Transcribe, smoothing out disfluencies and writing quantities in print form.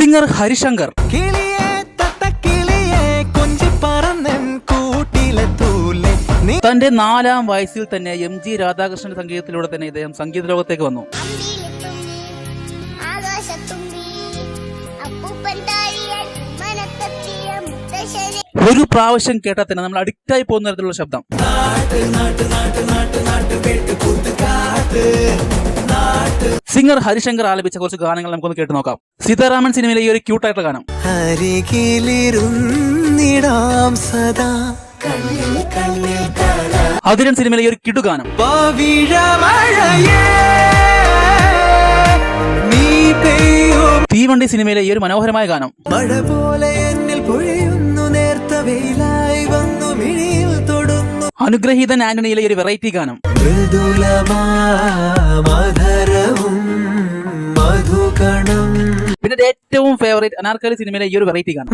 Singer Harishankar. തന്റെ 4-ാം വയസ്സിൽ തന്നെ MG രാധാകൃഷ്ണന്റെ സംഗീതത്തിലൂടെ തന്നെ ഇദ്ദേഹം സംഗീത ലോകത്തേക്ക് വന്നു. ഒരു പ്രാവശ്യം കേട്ടാൽ തന്നെ നമ്മൾ അഡിക്റ്റായി പോകുന്ന തരത്തിലുള്ള ശബ്ദം. സിംഗർ ഹരിശങ്കർ ആലപിച്ച കുറച്ച് ഗാനങ്ങൾ നമുക്കൊന്ന് കേട്ട് നോക്കാം. സീതാരാമൻ സിനിമയിലെ ഈ ഒരു ക്യൂട്ടായിട്ടുള്ള ഗാനം. അതിരൻ സിനിമയിലെ ഈ ഒരു കിടുഗാനം. തീവണ്ടി സിനിമയിലെ ഈ ഒരു മനോഹരമായ ഗാനം. അനുഗ്രഹീതൻ ആന്റണിയിലെ ഒരു വെറൈറ്റി ഗാനം. പിന്നെ ഏറ്റവും ഫേവറേറ്റ് അനാർക്കലി സിനിമയിലെ ഈ ഒരു വെറൈറ്റി ഗാനം.